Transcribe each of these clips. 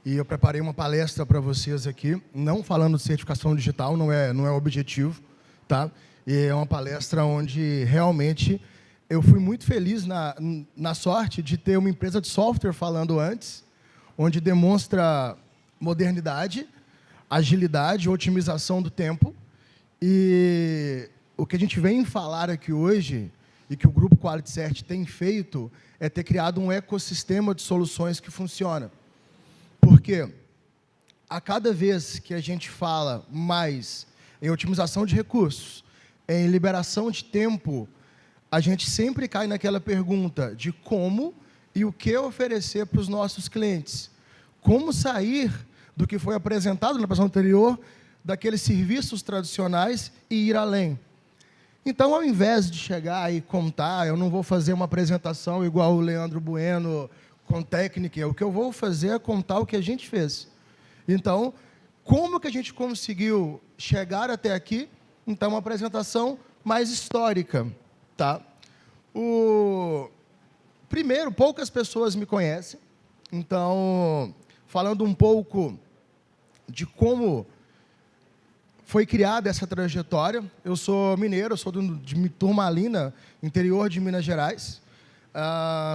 E eu preparei uma palestra para vocês aqui, não falando de certificação digital, não é o objetivo, tá? E é uma palestra onde realmente eu fui muito feliz na sorte de ter uma empresa de software falando antes, onde demonstra modernidade, agilidade, otimização do tempo. E o que a gente vem falar aqui hoje, e que o Grupo Quality Cert tem feito, é ter criado um ecossistema de soluções que funciona. Porque a cada vez que a gente fala mais em otimização de recursos, em liberação de tempo, a gente sempre cai naquela pergunta de como e o que oferecer para os nossos clientes. Como sair do que foi apresentado na apresentação anterior, daqueles serviços tradicionais e ir além. Então, ao invés de chegar e contar, eu não vou fazer uma apresentação igual o Leandro Bueno, com técnica, o que eu vou fazer é contar o que a gente fez. Então, como que a gente conseguiu chegar até aqui? Então, uma apresentação mais histórica. Tá? Primeiro, poucas pessoas me conhecem. Então, falando um pouco de como foi criada essa trajetória. Eu sou mineiro, eu sou de Turmalina, interior de Minas Gerais.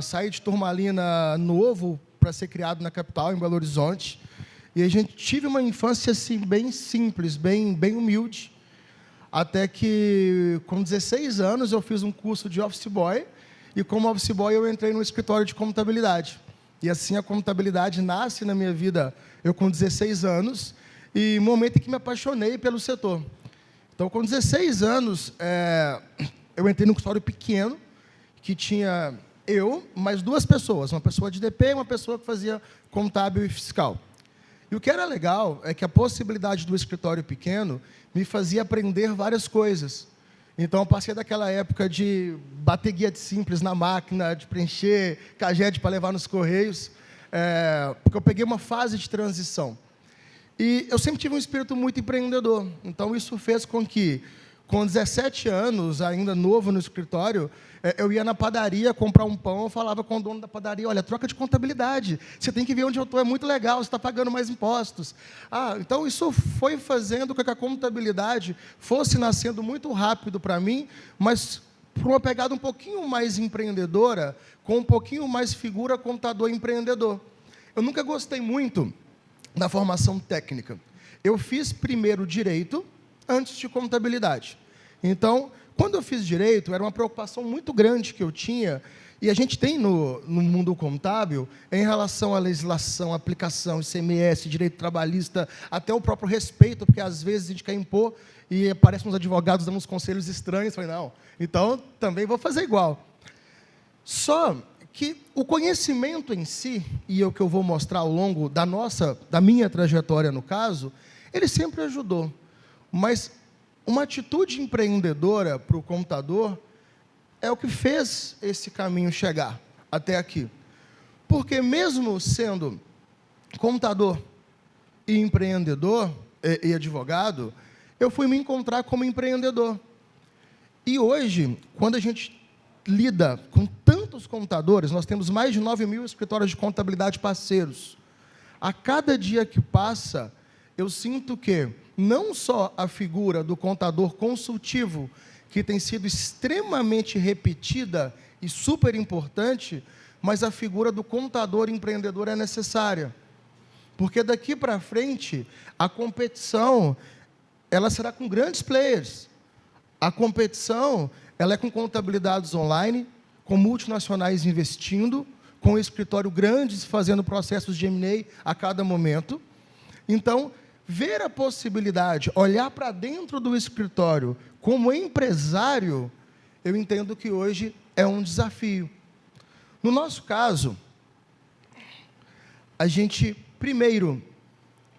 Saí de Turmalina novo para ser criado na capital, em Belo Horizonte. E a gente tive uma infância assim, bem simples, bem humilde. Até que, com 16 anos, eu fiz um curso de office boy. E, como office boy, eu entrei no escritório de contabilidade. E, assim, a contabilidade nasce na minha vida, eu com 16 anos, e no momento em que me apaixonei pelo setor. Então, com 16 anos, eu entrei num escritório pequeno, que tinha eu, mais duas pessoas, uma pessoa de DP e uma pessoa que fazia contábil e fiscal. E o que era legal é que a possibilidade do escritório pequeno me fazia aprender várias coisas. Então, eu passei daquela época de bater guia de simples na máquina, de preencher caged para levar nos correios, porque eu peguei uma fase de transição. E eu sempre tive um espírito muito empreendedor. Então, isso fez com que, com 17 anos, ainda novo no escritório, eu ia na padaria comprar um pão, eu falava com o dono da padaria, olha, troca de contabilidade, você tem que ver onde eu estou, é muito legal, você está pagando mais impostos. Então, isso foi fazendo com que a contabilidade fosse nascendo muito rápido para mim, mas por uma pegada um pouquinho mais empreendedora, com um pouquinho mais figura contador empreendedor. Eu nunca gostei muito da formação técnica. Eu fiz primeiro direito, antes de contabilidade. Então, quando eu fiz direito, era uma preocupação muito grande que eu tinha, e a gente tem no mundo contábil, em relação à legislação, aplicação, ICMS, direito trabalhista, até o próprio respeito, porque às vezes a gente quer impor e aparecem uns advogados dando uns conselhos estranhos, falei, não, então também vou fazer igual. Só que o conhecimento em si, e é o que eu vou mostrar ao longo da minha trajetória no caso, ele sempre ajudou. Mas uma atitude empreendedora para o contador é o que fez esse caminho chegar até aqui. Porque mesmo sendo contador e empreendedor e advogado, eu fui me encontrar como empreendedor. E hoje, quando a gente lida com tantos contadores, nós temos mais de 9.000 escritórios de contabilidade parceiros. A cada dia que passa, eu sinto que não só a figura do contador consultivo, que tem sido extremamente repetida e super importante, mas a figura do contador empreendedor é necessária. Porque daqui para frente, a competição ela será com grandes players. A competição ela é com contabilidades online, com multinacionais investindo, com escritório grandes fazendo processos de M&A a cada momento. Então, ver a possibilidade, olhar para dentro do escritório como empresário, eu entendo que hoje é um desafio. No nosso caso, a gente, primeiro,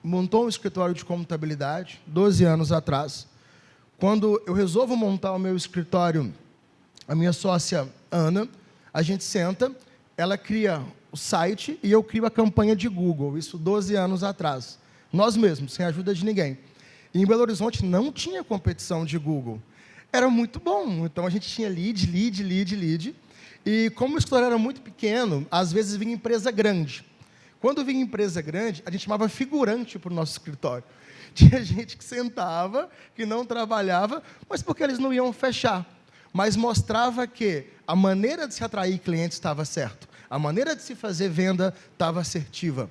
montou um escritório de contabilidade, 12 anos atrás. Quando eu resolvo montar o meu escritório, a minha sócia, Ana, a gente senta, ela cria o site e eu crio a campanha de Google, isso 12 anos atrás. Nós mesmos, sem a ajuda de ninguém. E em Belo Horizonte não tinha competição de Google. Era muito bom, então a gente tinha lead. E como o escritório era muito pequeno, às vezes vinha empresa grande. Quando vinha empresa grande, a gente chamava figurante para o nosso escritório. Tinha gente que sentava, que não trabalhava, mas porque eles não iam fechar. Mas mostrava que a maneira de se atrair clientes estava certo. A maneira de se fazer venda estava assertiva.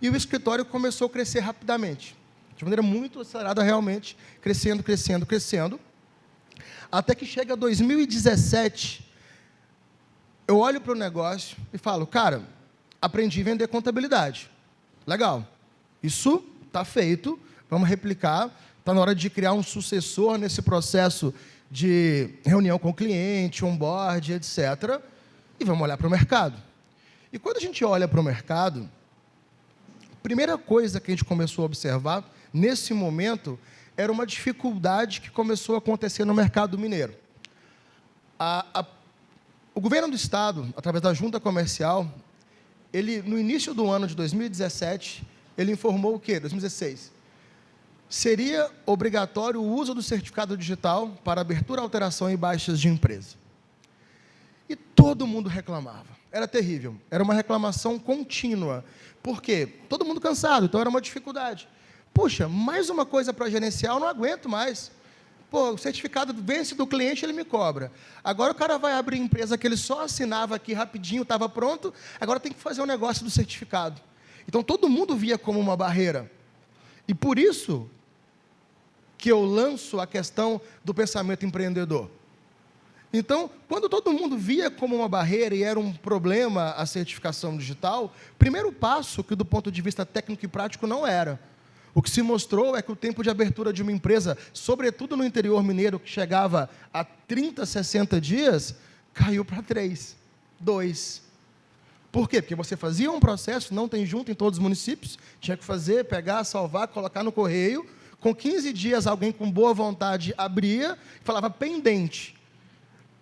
E o escritório começou a crescer rapidamente. De maneira muito acelerada, realmente, crescendo, crescendo, crescendo. Até que chega 2017, eu olho para o negócio e falo, cara, aprendi a vender contabilidade. Legal. Isso está feito, vamos replicar. Está na hora de criar um sucessor nesse processo de reunião com o cliente, onboard, etc. E vamos olhar para o mercado. E quando a gente olha para o mercado, a primeira coisa que a gente começou a observar, nesse momento, era uma dificuldade que começou a acontecer no mercado mineiro. O governo do Estado, através da Junta Comercial, ele, no início do ano de 2017, ele informou o quê? 2016. Seria obrigatório o uso do certificado digital para abertura, alteração e baixas de empresa. E todo mundo reclamava. Era terrível. Era uma reclamação contínua. Por quê? Todo mundo cansado, então era uma dificuldade. Puxa, mais uma coisa para gerenciar, eu não aguento mais. Pô, o certificado vence do cliente, ele me cobra. Agora o cara vai abrir empresa que ele só assinava aqui rapidinho, estava pronto, agora tem que fazer o negócio do certificado. Então, todo mundo via como uma barreira. E por isso que eu lanço a questão do pensamento empreendedor. Então, quando todo mundo via como uma barreira e era um problema a certificação digital, o primeiro passo, que do ponto de vista técnico e prático não era. O que se mostrou é que o tempo de abertura de uma empresa, sobretudo no interior mineiro, que chegava a 30, 60 dias, caiu para 3, 2. Por quê? Porque você fazia um processo, não tem junto em todos os municípios, tinha que fazer, pegar, salvar, colocar no correio, com 15 dias alguém com boa vontade abria e falava pendente.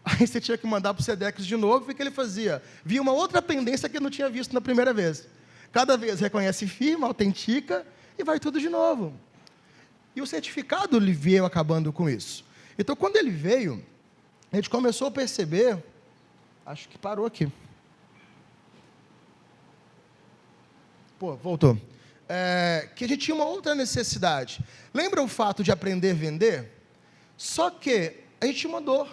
Aí você tinha que mandar para o SEDEX de novo, e o que ele fazia? Via uma outra pendência que eu não tinha visto na primeira vez. Cada vez reconhece firma, autentica, e vai tudo de novo. E o certificado ele veio acabando com isso. Então, quando ele veio, a gente começou a perceber, acho que parou aqui. Pô, voltou. Que a gente tinha uma outra necessidade. Lembra o fato de aprender a vender? Só que a gente tinha uma dor,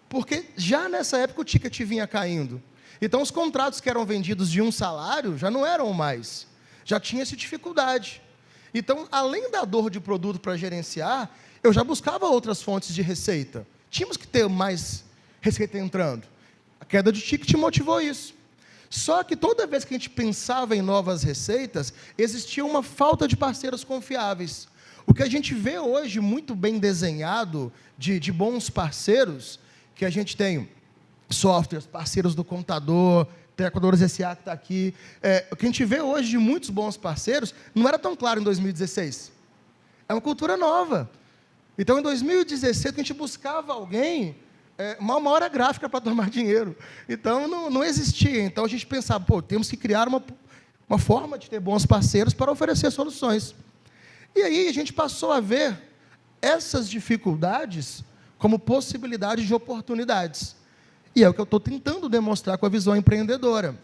porque já nessa época o ticket vinha caindo. Então, os contratos que eram vendidos de um salário já não eram mais. Já tinha essa dificuldade. Então, além da dor de produto para gerenciar, eu já buscava outras fontes de receita. Tínhamos que ter mais receita entrando. A queda de ticket motivou isso. Só que toda vez que a gente pensava em novas receitas, existia uma falta de parceiros confiáveis. O que a gente vê hoje, muito bem desenhado, de bons parceiros, que a gente tem softwares, parceiros do contador, Contadores S.A. que está aqui. O que a gente vê hoje de muitos bons parceiros, não era tão claro em 2016. É uma cultura nova. Então, em 2016, a gente buscava alguém, uma hora gráfica para tomar dinheiro. Então, não existia. Então, a gente pensava, pô, temos que criar uma forma de ter bons parceiros para oferecer soluções. E aí, a gente passou a ver essas dificuldades como possibilidades de oportunidades. E é o que eu estou tentando demonstrar com a visão empreendedora.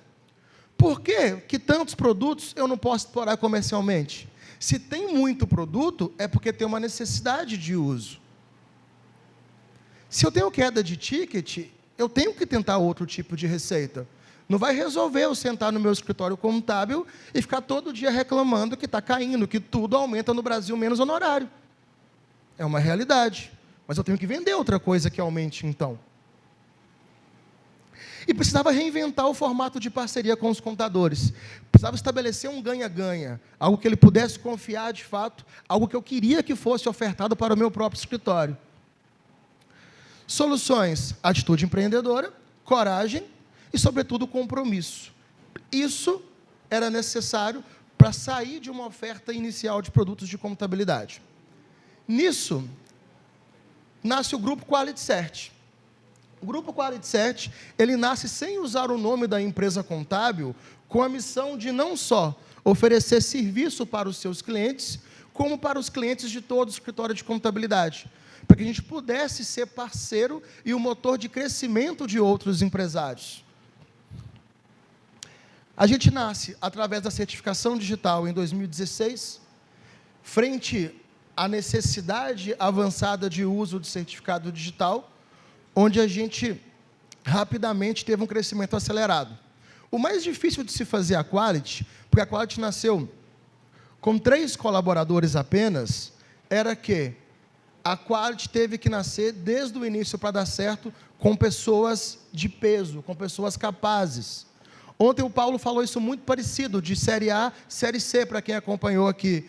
Por que tantos produtos eu não posso explorar comercialmente? Se tem muito produto, é porque tem uma necessidade de uso. Se eu tenho queda de ticket, eu tenho que tentar outro tipo de receita. Não vai resolver eu sentar no meu escritório contábil e ficar todo dia reclamando que está caindo, que tudo aumenta no Brasil menos honorário. É uma realidade. Mas eu tenho que vender outra coisa que aumente, então. E precisava reinventar o formato de parceria com os contadores. Precisava estabelecer um ganha-ganha, algo que ele pudesse confiar de fato, algo que eu queria que fosse ofertado para o meu próprio escritório. Soluções: atitude empreendedora, coragem e, sobretudo, compromisso. Isso era necessário para sair de uma oferta inicial de produtos de contabilidade. Nisso, nasce o Grupo Quality Cert. O Grupo Quality Cert, ele nasce sem usar o nome da empresa contábil, com a missão de não só oferecer serviço para os seus clientes, como para os clientes de todo o escritório de contabilidade, para que a gente pudesse ser parceiro e o motor de crescimento de outros empresários. A gente nasce através da certificação digital em 2016, frente à necessidade avançada de uso de certificado digital, onde a gente rapidamente teve um crescimento acelerado. O mais difícil de se fazer a Quality, porque a Quality nasceu com 3 colaboradores apenas, era que a Quality teve que nascer desde o início para dar certo com pessoas de peso, com pessoas capazes. Ontem o Paulo falou isso muito parecido, de Série A, Série C, para quem acompanhou aqui.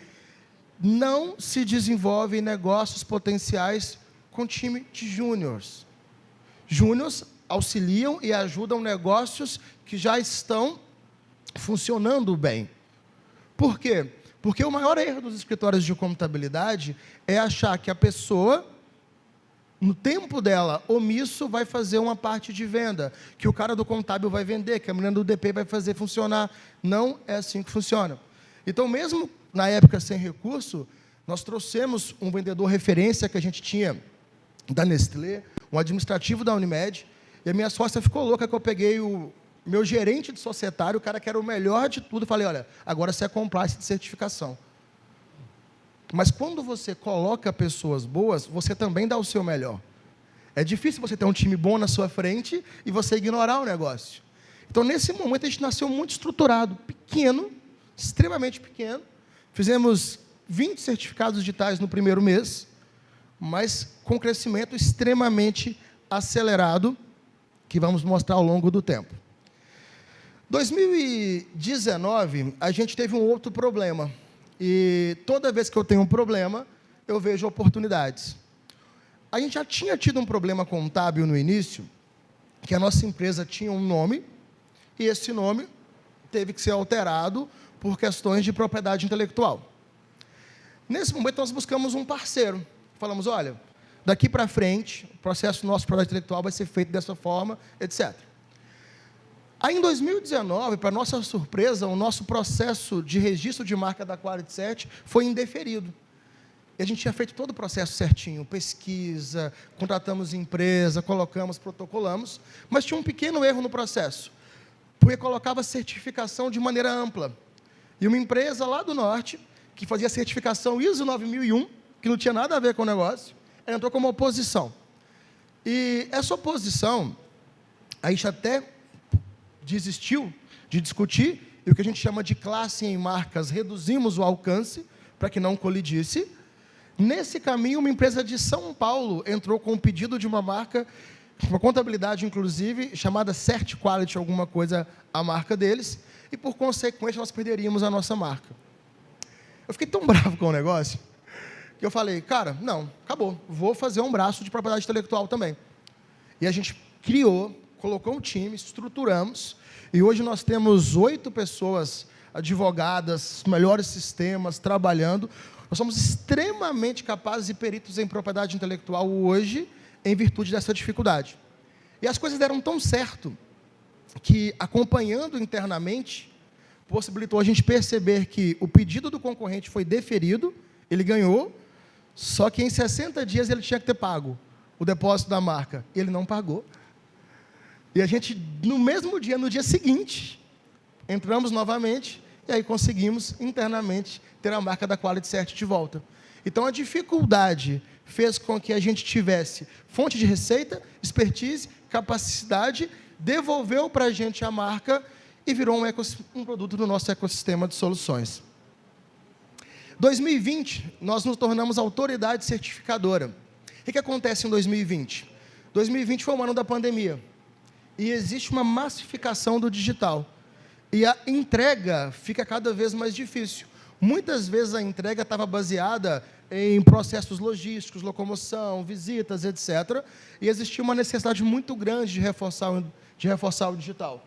Não se desenvolve negócios potenciais com time de júniors. Júniors auxiliam e ajudam negócios que já estão funcionando bem. Por quê? Porque o maior erro dos escritórios de contabilidade é achar que a pessoa, no tempo dela, omisso, vai fazer uma parte de venda, que o cara do contábil vai vender, que a menina do DP vai fazer funcionar. Não é assim que funciona. Então, mesmo na época sem recurso, nós trouxemos um vendedor referência que a gente tinha da Nestlé, um administrativo da Unimed, e a minha sócia ficou louca que eu peguei o meu gerente de societário, o cara que era o melhor de tudo, falei, olha, agora você é compliance de certificação. Mas quando você coloca pessoas boas, você também dá o seu melhor. É difícil você ter um time bom na sua frente e você ignorar o negócio. Então, nesse momento, a gente nasceu muito estruturado, pequeno, extremamente pequeno. Fizemos 20 certificados digitais no primeiro mês, mas com crescimento extremamente acelerado, que vamos mostrar ao longo do tempo. 2019, a gente teve um outro problema. E toda vez que eu tenho um problema, eu vejo oportunidades. A gente já tinha tido um problema contábil no início, que a nossa empresa tinha um nome, e esse nome teve que ser alterado por questões de propriedade intelectual. Nesse momento, nós buscamos um parceiro. Falamos, olha, daqui para frente, o processo nosso de propriedade intelectual vai ser feito dessa forma, etc. Aí, em 2019, para nossa surpresa, o nosso processo de registro de marca da Quality Cert foi indeferido. E a gente tinha feito todo o processo certinho, pesquisa, contratamos empresa, colocamos, protocolamos, mas tinha um pequeno erro no processo, porque colocava certificação de maneira ampla. E uma empresa lá do norte, que fazia certificação ISO 9001, que não tinha nada a ver com o negócio, ela entrou como oposição. E essa oposição, a gente até desistiu de discutir, e o que a gente chama de classe em marcas, reduzimos o alcance para que não colidisse. Nesse caminho, uma empresa de São Paulo entrou com um pedido de uma marca, uma contabilidade, inclusive, chamada Cert Quality, alguma coisa, a marca deles, e, por consequência, nós perderíamos a nossa marca. Eu fiquei tão bravo com o negócio, que eu falei, cara, não, acabou, vou fazer um braço de propriedade intelectual também. E a gente criou, colocou um time, estruturamos, e hoje nós temos 8 pessoas advogadas, melhores sistemas, trabalhando. Nós somos extremamente capazes e peritos em propriedade intelectual hoje, em virtude dessa dificuldade. E as coisas deram tão certo, que, acompanhando internamente, possibilitou a gente perceber que o pedido do concorrente foi deferido, ele ganhou, só que em 60 dias ele tinha que ter pago o depósito da marca. Ele não pagou. E a gente, no mesmo dia, no dia seguinte, entramos novamente e aí conseguimos, internamente, ter a marca da Quality Cert de volta. Então, a dificuldade fez com que a gente tivesse fonte de receita, expertise, capacidade, devolveu para a gente a marca e virou um produto do nosso ecossistema de soluções. 2020, nós nos tornamos autoridade certificadora. O que acontece em 2020? 2020 foi um ano da pandemia. E existe uma massificação do digital. E a entrega fica cada vez mais difícil. Muitas vezes a entrega estava baseada em processos logísticos, locomoção, visitas, etc. E existia uma necessidade muito grande de reforçar o digital.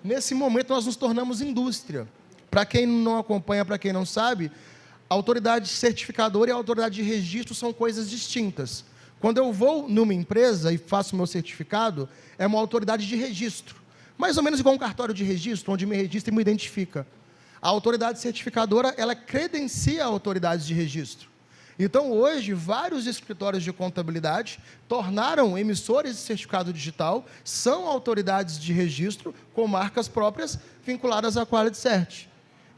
Nesse momento, nós nos tornamos indústria. Para quem não acompanha, para quem não sabe, a autoridade certificadora e a autoridade de registro são coisas distintas. Quando eu vou numa empresa e faço meu certificado, é uma autoridade de registro. Mais ou menos igual um cartório de registro, onde me registra e me identifica. A autoridade certificadora, ela credencia a autoridade de registro. Então, hoje, vários escritórios de contabilidade tornaram emissores de certificado digital, são autoridades de registro com marcas próprias vinculadas à Quality Cert.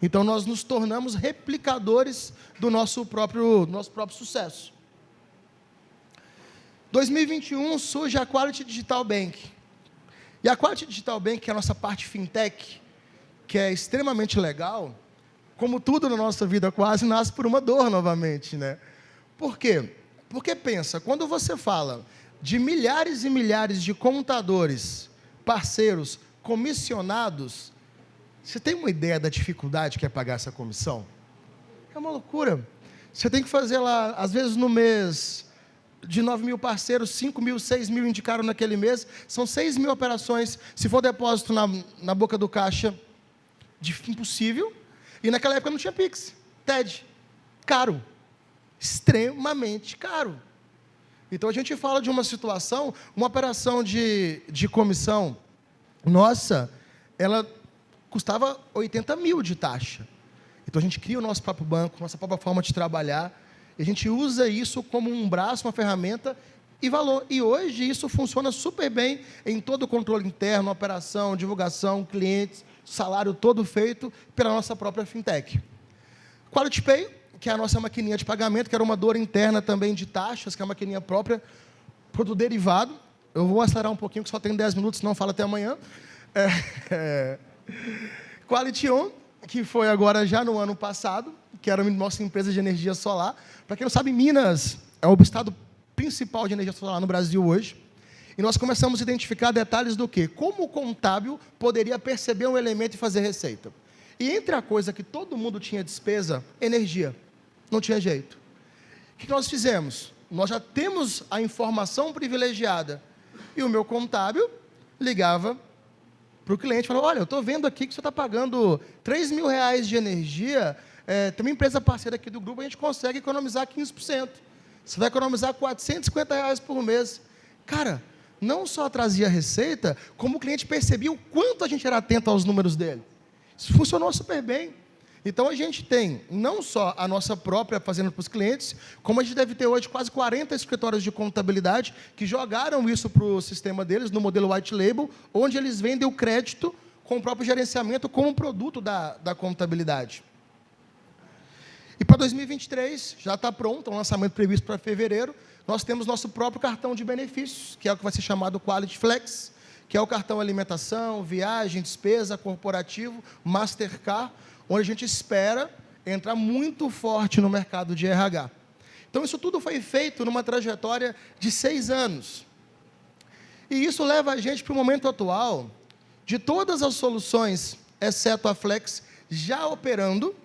Então, nós nos tornamos replicadores do nosso próprio sucesso. 2021 surge a Quality Digital Bank. E a Quality Digital Bank, que é a nossa parte fintech, que é extremamente legal, como tudo na nossa vida quase, nasce por uma dor novamente, né? Por quê? Porque pensa, quando você fala de milhares e milhares de contadores, parceiros, comissionados, você tem uma ideia da dificuldade que é pagar essa comissão? É uma loucura. Você tem que fazer lá, às vezes no mês, de 9 mil parceiros, 5 mil, 6 mil indicaram naquele mês, são 6 mil operações. Se for depósito na boca do caixa, impossível. E naquela época não tinha Pix, TED, caro, extremamente caro. Então a gente fala de uma situação, uma operação de comissão, nossa, ela custava 80 mil de taxa. Então a gente cria o nosso próprio banco, nossa própria forma de trabalhar, e a gente usa isso como um braço, uma ferramenta e valor. E hoje isso funciona super bem em todo o controle interno, operação, divulgação, clientes, salário todo feito pela nossa própria fintech. Quality Pay, que é a nossa maquininha de pagamento, que era uma dor interna também de taxas, que é uma maquininha própria, produto derivado. Eu vou acelerar um pouquinho, que só tem 10 minutos, senão fala até amanhã. Quality On, que foi agora já no ano passado, que era a nossa empresa de energia solar. Para quem não sabe, Minas é o estado principal de energia solar no Brasil hoje. E nós começamos a identificar detalhes do quê? Como o contábil poderia perceber um elemento e fazer receita. E entre a coisa que todo mundo tinha despesa, energia. Não tinha jeito. O que nós fizemos? Nós já temos a informação privilegiada. E o meu contábil ligava para o cliente e falava, olha, eu estou vendo aqui que você está pagando 3 mil reais de energia, tem uma empresa parceira aqui do grupo, a gente consegue economizar 15%. Você vai economizar 450 reais por mês. Cara, não só trazia receita, como o cliente percebia o quanto a gente era atento aos números dele. Isso funcionou super bem. Então, a gente tem não só a nossa própria fazenda para os clientes, como a gente deve ter hoje quase 40 escritórios de contabilidade que jogaram isso para o sistema deles, no modelo white label, onde eles vendem o crédito com o próprio gerenciamento como produto da contabilidade. E para 2023, já está pronto, um lançamento previsto para fevereiro, nós temos nosso próprio cartão de benefícios, que é o que vai ser chamado Quality Flex, que é o cartão alimentação, viagem, despesa, corporativo, Mastercard, onde a gente espera entrar muito forte no mercado de RH. Então, isso tudo foi feito numa trajetória de 6 anos. E isso leva a gente para o momento atual, de todas as soluções, exceto a Flex, já operando,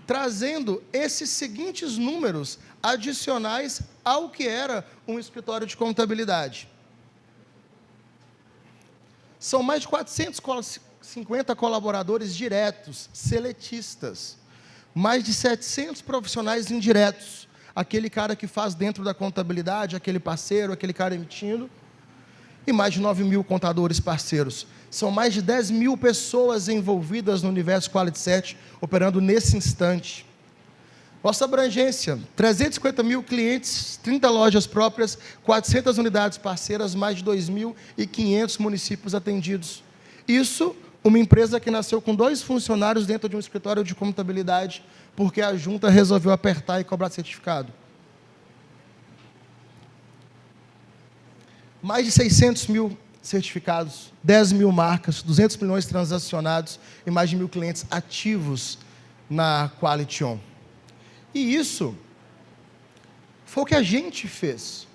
trazendo esses seguintes números adicionais ao que era um escritório de contabilidade. São mais de 450 colaboradores diretos, seletistas, mais de 700 profissionais indiretos, aquele cara que faz dentro da contabilidade, aquele parceiro, aquele cara emitindo, e mais de 9 mil contadores parceiros. São mais de 10 mil pessoas envolvidas no universo Quality Cert, operando nesse instante. Nossa abrangência, 350 mil clientes, 30 lojas próprias, 400 unidades parceiras, mais de 2.500 municípios atendidos. Isso, uma empresa que nasceu com 2 funcionários dentro de um escritório de contabilidade, porque a junta resolveu apertar e cobrar certificado. Mais de 600 mil certificados, 10 mil marcas, 200 milhões transacionados e mais de 1.000 clientes ativos na Quality On. E isso foi o que a gente fez.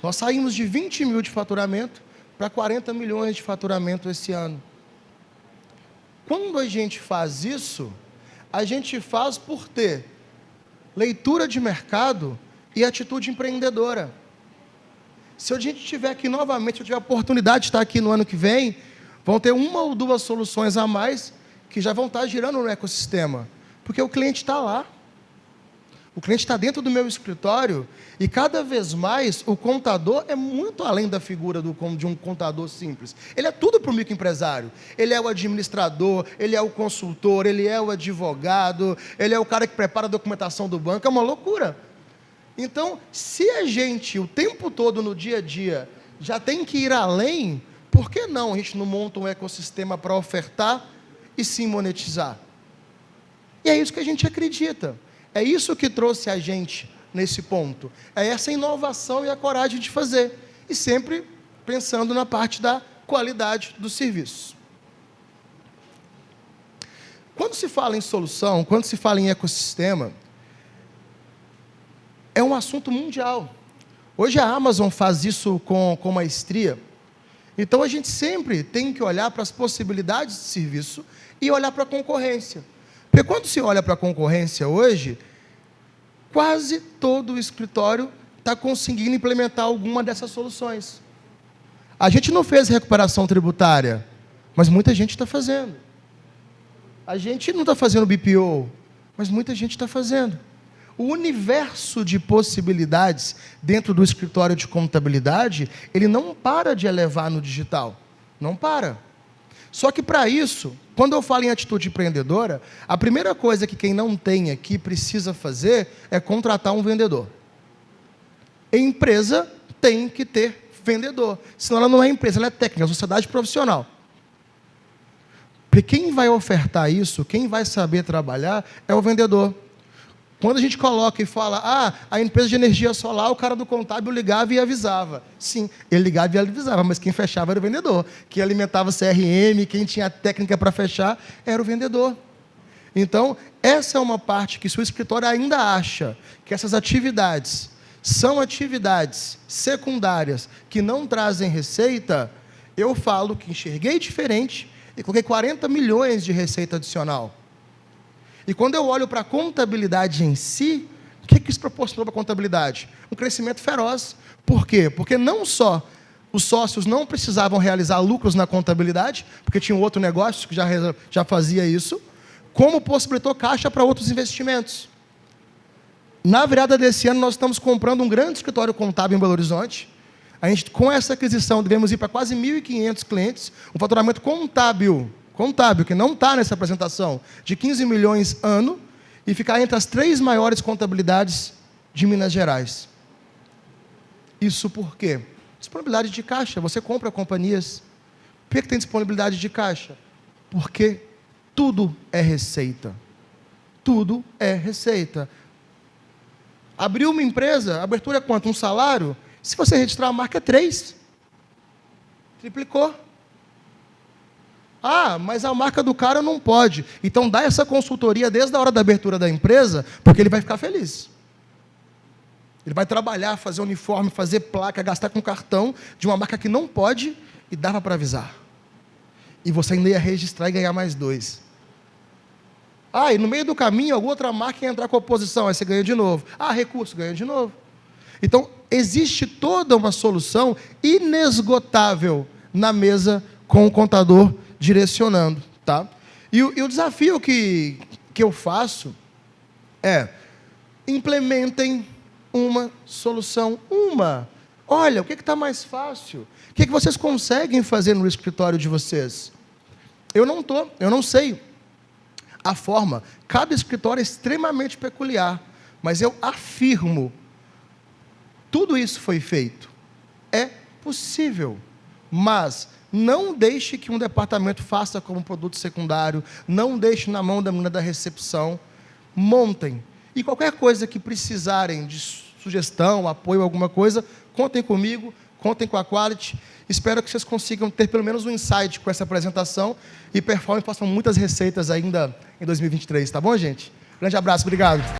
Nós saímos de 20 mil de faturamento para 40 milhões de faturamento esse ano. Quando a gente faz isso, a gente faz por ter leitura de mercado e atitude empreendedora. Se a gente tiver aqui novamente, se eu tiver a oportunidade de estar aqui no ano que vem, vão ter 1 ou 2 soluções a mais que já vão estar girando no ecossistema. Porque o cliente está lá. O cliente está dentro do meu escritório e cada vez mais o contador é muito além da figura de um contador simples. Ele é tudo para o microempresário. Ele é o administrador, ele é o consultor, ele é o advogado, ele é o cara que prepara a documentação do banco. É uma loucura. Então, se a gente, o tempo todo no dia a dia, já tem que ir além, por que não a gente não monta um ecossistema para ofertar e sim monetizar? E é isso que a gente acredita. É isso que trouxe a gente nesse ponto. É essa inovação e a coragem de fazer. E sempre pensando na parte da qualidade do serviço. Quando se fala em solução, quando se fala em ecossistema, é um assunto mundial. Hoje a Amazon faz isso com maestria. Então a gente sempre tem que olhar para as possibilidades de serviço e olhar para a concorrência. Porque quando se olha para a concorrência hoje, quase todo o escritório está conseguindo implementar alguma dessas soluções. A gente não fez recuperação tributária, mas muita gente está fazendo. A gente não está fazendo BPO, mas muita gente está fazendo. O universo de possibilidades dentro do escritório de contabilidade, ele não para de elevar no digital. Não para. Só que para isso, quando eu falo em atitude empreendedora, a primeira coisa que quem não tem aqui precisa fazer é contratar um vendedor. A empresa tem que ter vendedor. Senão ela não é empresa, ela é técnica, é sociedade profissional. Porque quem vai ofertar isso, quem vai saber trabalhar, é o vendedor. Quando a gente coloca e fala, a empresa de energia solar, o cara do contábil ligava e avisava. Sim, ele ligava e avisava, mas quem fechava era o vendedor. Quem alimentava o CRM, quem tinha a técnica para fechar, era o vendedor. Então, essa é uma parte que se o escritório ainda acha que essas atividades são atividades secundárias que não trazem receita, eu falo que enxerguei diferente e coloquei 40 milhões de receita adicional. E quando eu olho para a contabilidade em si, o que isso proporcionou para a contabilidade? Um crescimento feroz. Por quê? Porque não só os sócios não precisavam realizar lucros na contabilidade, porque tinha um outro negócio que já fazia isso, como possibilitou caixa para outros investimentos. Na virada desse ano, nós estamos comprando um grande escritório contábil em Belo Horizonte. A gente, com essa aquisição, devemos ir para quase 1.500 clientes, um faturamento contábil, que não está nessa apresentação, de 15 milhões ano, e ficar entre as 3 maiores contabilidades de Minas Gerais. Isso por quê? Disponibilidade de caixa. Você compra companhias. Por que tem disponibilidade de caixa? Porque tudo é receita. Tudo é receita. Abriu uma empresa, a abertura é quanto? Um salário? Se você registrar a marca, é 3. Triplicou. Mas a marca do cara não pode. Então dá essa consultoria desde a hora da abertura da empresa, porque ele vai ficar feliz. Ele vai trabalhar, fazer uniforme, fazer placa, gastar com cartão de uma marca que não pode e dava para avisar. E você ainda ia registrar e ganhar mais 2. E no meio do caminho, alguma outra marca ia entrar com oposição, aí você ganha de novo. Recurso, ganha de novo. Então, existe toda uma solução inesgotável na mesa com o contador direcionando, tá? E o desafio que eu faço é: implementem uma solução. Olha, o que está mais fácil? O que vocês conseguem fazer no escritório de vocês? Eu não sei a forma. Cada escritório é extremamente peculiar, mas eu afirmo, tudo isso foi feito. É possível, mas não deixe que um departamento faça como produto secundário, não deixe na mão da menina da recepção, montem. E qualquer coisa que precisarem de sugestão, apoio, alguma coisa, contem comigo, contem com a Quality. Espero que vocês consigam ter pelo menos um insight com essa apresentação e performem e façam muitas receitas ainda em 2023, tá bom, gente? Grande abraço, obrigado.